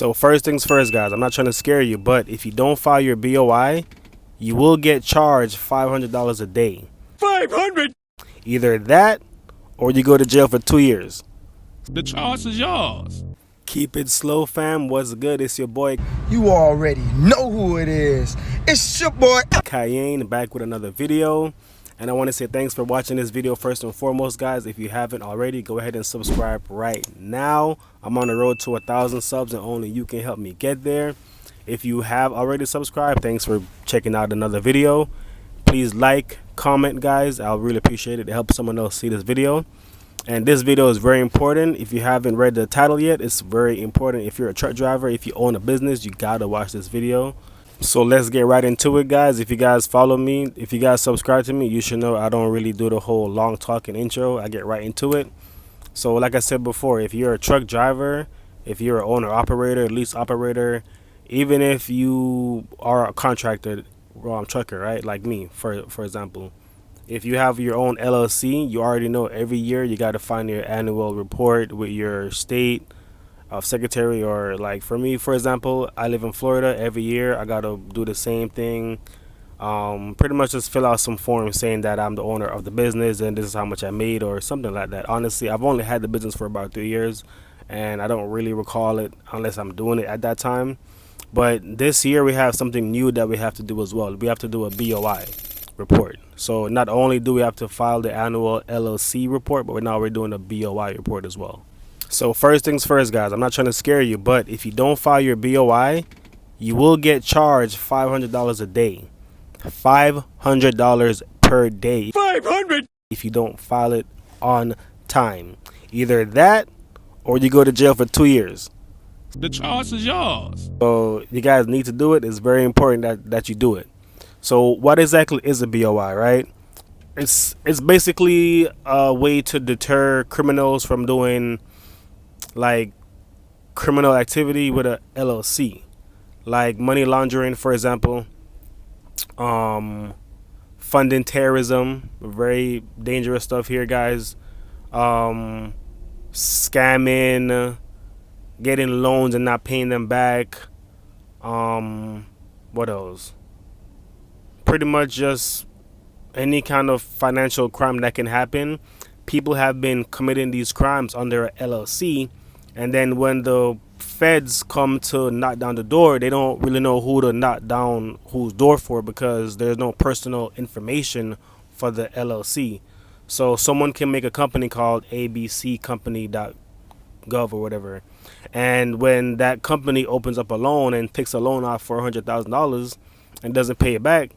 So first things first, guys, I'm not trying to scare you, but if you don't file your BOI, you will get charged $500 a day. 500? Either that or you go to jail for 2 years. The charge is yours. Keep it slow, fam. What's good? It's your boy You already know who it is. It's your boy Cayenne, back with another video. And I want to say thanks for watching this video first and foremost, guys. If you haven't already, go ahead and subscribe right now. I'm on the road to 1,000 subs and only you can help me get there. If you have already subscribed, thanks for checking out another video. Please like, comment, guys. I'll really appreciate it. It helps someone else see this video. And this video is very important. If you haven't read the title yet, it's very important. If you're a truck driver, if you own a business, you gotta watch this video. So let's get right into it, guys. If you guys follow me, if you guys subscribe to me, you should know I don't really do the whole long talking intro. I get right into it. So like I said before, if you're a truck driver, if you're an owner operator, lease operator, even if you are a contractor, trucker, right, like me, for example, if you have your own LLC, you already know every year you got to find your annual report with your state of secretary. Or like for me, for example, I live in Florida. Every year I got to do the same thing. Pretty much just fill out some form saying that I'm the owner of the business and this is how much I made or something like that. Honestly, I've only had the business for about 3 years and I don't really recall it unless I'm doing it at that time. But this year we have something new that we have to do as well. We have to do a BOI report. So not only do we have to file the annual LLC report, but now we're doing a BOI report as well. So first things first, guys, I'm not trying to scare you, but if you don't file your BOI, you will get charged $500 a day. $500 per day. 500? If you don't file it on time. Either that or you go to jail for 2 years. The charge is yours. So you guys need to do it. It's very important that you do it. So what exactly is a BOI, right? It's basically a way to deter criminals from doing like criminal activity with a LLC, like money laundering, for example, funding terrorism, very dangerous stuff here, guys, scamming, getting loans and not paying them back, what else? Pretty much just any kind of financial crime that can happen. People have been committing these crimes under a LLC, and then when the feds come to knock down the door, they don't really know who to knock down whose door for, because there's no personal information for the LLC. So someone can make a company called abccompany.gov or whatever, and when that company opens up a loan and takes a loan out for $100,000 and doesn't pay it back,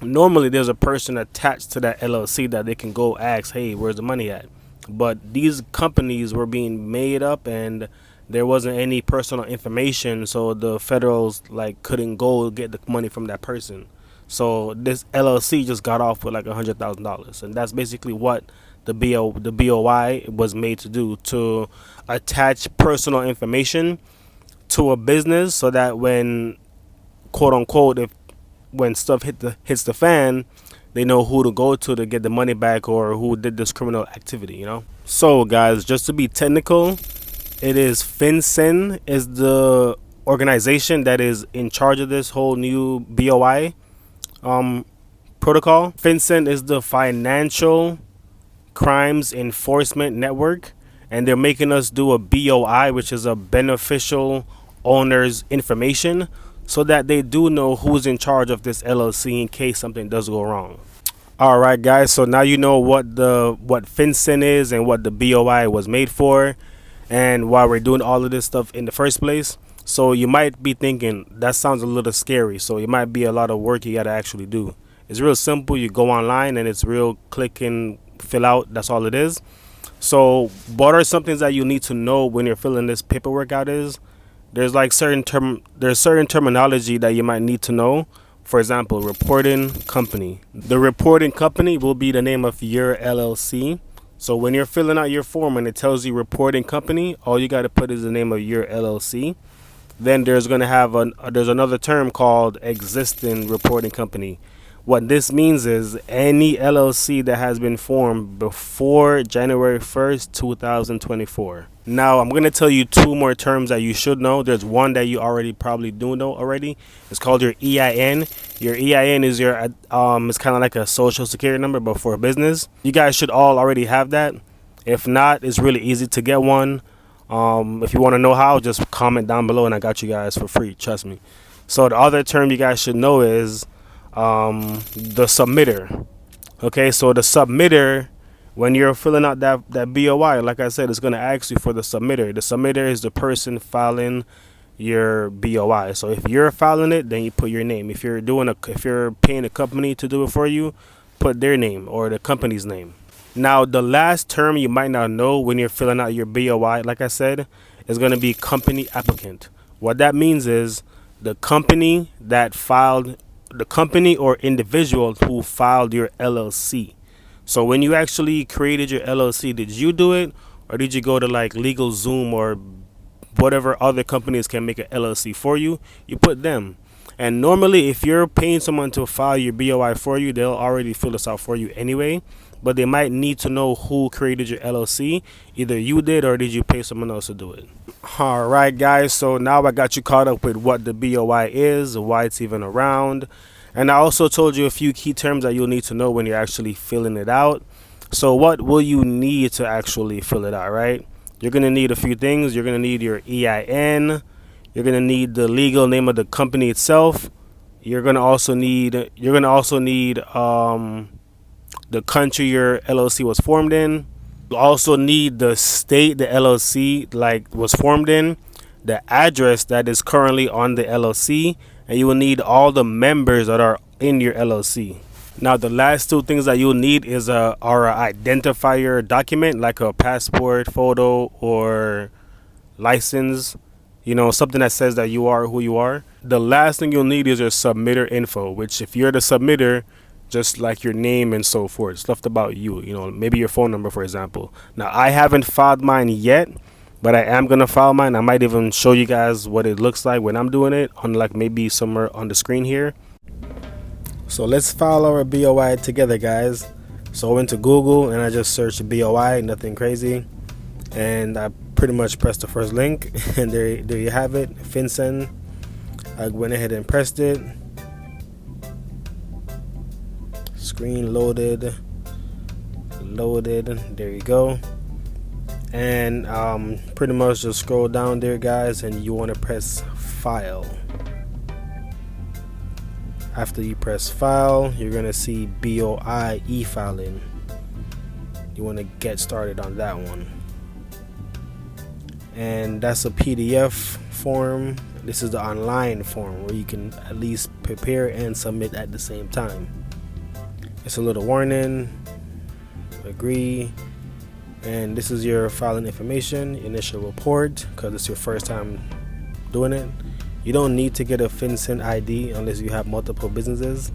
normally there's a person attached to that LLC that they can go ask, hey, where's the money at? But these companies were being made up and there wasn't any personal information, so the federals like couldn't go get the money from that person. So this LLC just got off with like $100,000, and that's basically what the BOI was made to do, to attach personal information to a business so that when, quote unquote, when stuff hits the fan, they know who to go to get the money back or who did this criminal activity, you know? So guys, just to be technical, it is FINCEN is the organization that is in charge of this whole new BOI protocol. FINCEN is the Financial Crimes Enforcement Network, and they're making us do a BOI, which is a beneficial owner's information, so that they do know who's in charge of this LLC in case something does go wrong. All right, guys, so now you know what FinCEN is and what the BOI was made for and why we're doing all of this stuff in the first place. So you might be thinking that sounds a little scary, so it might be a lot of work you got to actually do. It's real simple. You go online and it's real click and fill out. That's all it is. So what are some things that you need to know when you're filling this paperwork out is, there's like certain terminology that you might need to know. For example, reporting company. The reporting company will be the name of your LLC. So when you're filling out your form and it tells you reporting company, all you got to put is the name of your LLC. Then there's going to have there's another term called existing reporting company. What this means is any LLC that has been formed before January 1st, 2024. Now I'm gonna tell you two more terms that you should know. There's one that you already probably do know already. It's called your EIN. Your EIN is your it's kind of like a social security number, but for a business. You guys should all already have that. If not, it's really easy to get one. If you want to know how, just comment down below, and I got you guys for free. Trust me. So the other term you guys should know is the submitter. Okay, so the submitter, when you're filling out that BOI, like I said, it's going to ask you for the submitter. The submitter is the person filing your BOI. So if you're filing it, then you put your name. If you're paying a company to do it for you, put their name or the company's name. Now, the last term you might not know when you're filling out your BOI, like I said, is going to be company applicant. What that means is the company or individual who filed your LLC. So when you actually created your LLC, did you do it, or did you go to like LegalZoom or whatever other companies can make an LLC for you? You put them. And normally, if you're paying someone to file your BOI for you, they'll already fill this out for you anyway. But they might need to know who created your LLC. Either you did, or did you pay someone else to do it? All right, guys. So now I got you caught up with what the BOI is, why it's even around. And I also told you a few key terms that you'll need to know when you're actually filling it out. So what will you need to actually fill it out, right? You're going to need a few things. You're going to need your EIN. You're going to need the legal name of the company itself. You're going to also need the country your LLC was formed in. You also need the state the LLC was formed in, the address that is currently on the LLC, and you will need all the members that are in your LLC. Now, the last two things that you'll need is our identifier document, like a passport photo or license, something that says that you are who you are. The last thing you'll need is your submitter info, which if you're the submitter, just like your name and so forth, stuff about you, maybe your phone number, for example. Now, I haven't filed mine yet, but I am going to file mine. I might even show you guys what it looks like when I'm doing it on maybe somewhere on the screen here. So let's file our BOI together, guys. So I went to Google and I just searched BOI, nothing crazy. And I pretty much pressed the first link and there you have it, FINCEN. I went ahead and pressed it. Screen loaded, there you go. And pretty much just scroll down there, guys, and you want to press file. After you press file, you're gonna see BOI e-filing. You want to get started on that one, and that's a PDF form. This is the online form where you can at least prepare and submit at the same time. It's a little warning, agree, and this is your filing information, initial report, because it's your first time doing it. You don't need to get a FinCEN ID unless you have multiple businesses.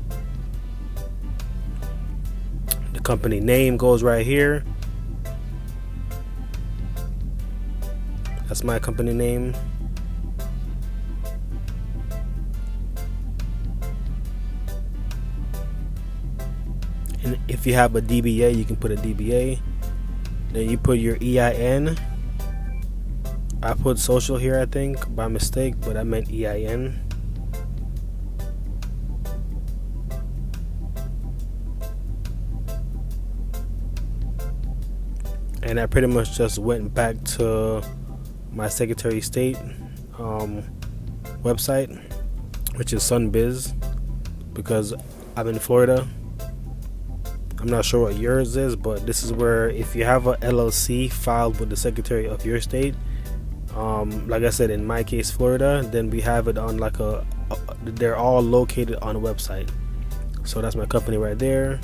The company name goes right here. That's my company name. And if you have a DBA, you can put a DBA. Then you put your EIN. I put social here, I think, by mistake, but I meant EIN. And I pretty much just went back to my Secretary of State website, which is Sunbiz, because I'm in Florida. I'm not sure what yours is, but this is where if you have a LLC filed with the Secretary of your state, like I said, in my case, Florida, then we have it on they're all located on a website. So that's my company right there,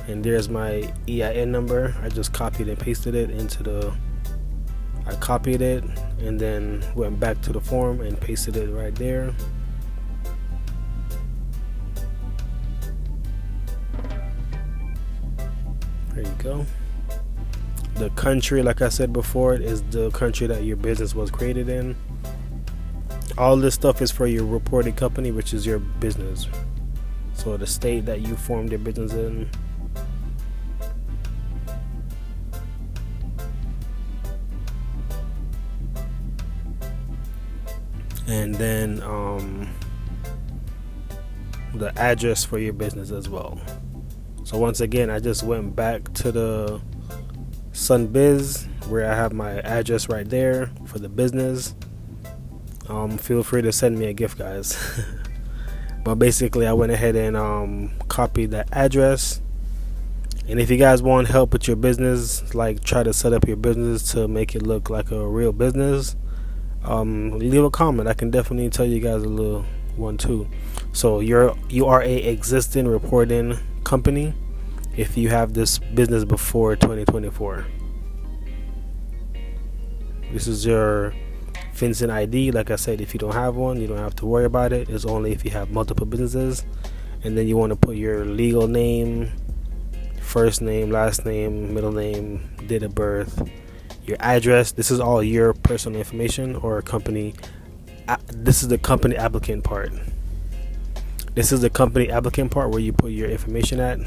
and there's my EIN number. I just copied and pasted it I copied it and then went back to the form and pasted it right there. There you go. The country, like I said before, is the country that your business was created in. All this stuff is for your reported company, which is your business. So the state that you formed your business in. and then the address for your business as well. So once again, I just went back to the Sunbiz where I have my address right there for the business. Feel free to send me a gift, guys. But basically I went ahead and copied that address. And if you guys want help with your business, like try to set up your business to make it look like a real business, leave a comment. I can definitely tell you guys a little one too. So you are a existing reporting company if you have this business before 2024. This is your FINCEN ID. Like I said, if you don't have one, you don't have to worry about it. It's only if you have multiple businesses. And then you want to put your legal name, first name, last name, middle name, date of birth, your address. This is all your personal information or company. This is the company applicant part. This is the company applicant part where you put your information at.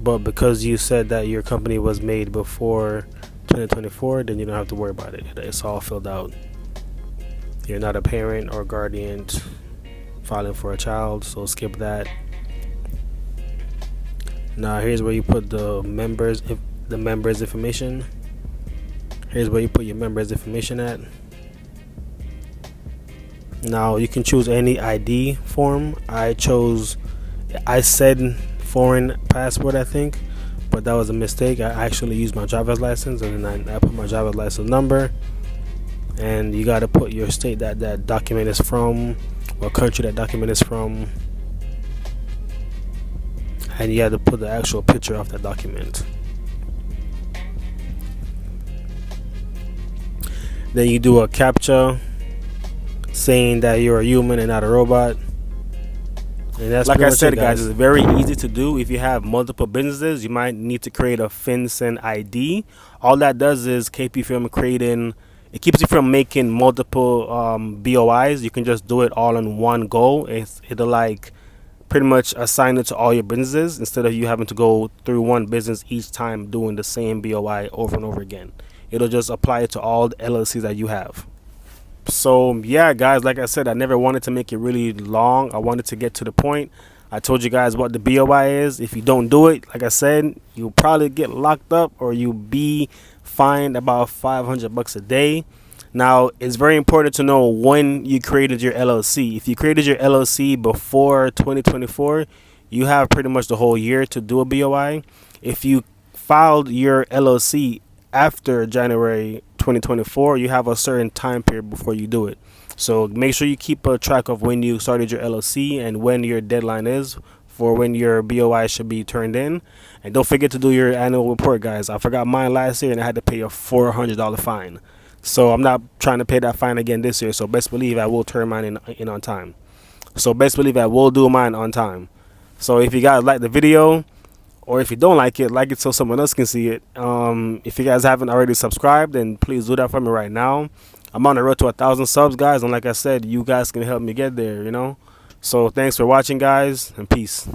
But because you said that your company was made before 2024, then you don't have to worry about it. It's all filled out. You're not a parent or guardian filing for a child, so skip that. Now here's where you put the members information. Here's where you put your members information at. Now you can choose any ID form. I said foreign passport, I think, but that was a mistake. I actually used my driver's license, and then I put my driver's license number. And you got to put your state that document is from, what country that document is from, and you have to put the actual picture of that document. Then you do a CAPTCHA saying that you're a human and not a robot. And that's like I said, guys, it's very easy to do. If you have multiple businesses, you might need to create a FINCEN ID. All that does is keep you from it keeps you from making multiple BOIs. You can just do it all in one go. It'll like pretty much assign it to all your businesses instead of you having to go through one business each time doing the same BOI over and over again. It'll just apply it to all the LLCs that you have. So yeah, guys, like I said, I never wanted to make it really long. I wanted to get to the point. I told you guys what the BOI is. If you don't do it, like I said, you'll probably get locked up or you'll be fined about $500 a day. Now, it's very important to know when you created your LLC. If you created your LLC before 2024, you have pretty much the whole year to do a BOI. If you filed your LLC after January 2024, you have a certain time period before you do it. So make sure you keep a track of when you started your LLC and when your deadline is for when your BOI should be turned in. And don't forget to do your annual report, guys. I forgot mine last year and I had to pay a $400 fine. So I'm not trying to pay that fine again this year. So best believe I will turn mine in on time. So best believe I will do mine on time. So if you guys like the video, or if you don't like it so someone else can see it. If you guys haven't already subscribed, then please do that for me right now. I'm on the road to 1,000 subs, guys, and like I said, you guys can help me get there, you know. So thanks for watching, guys, and peace.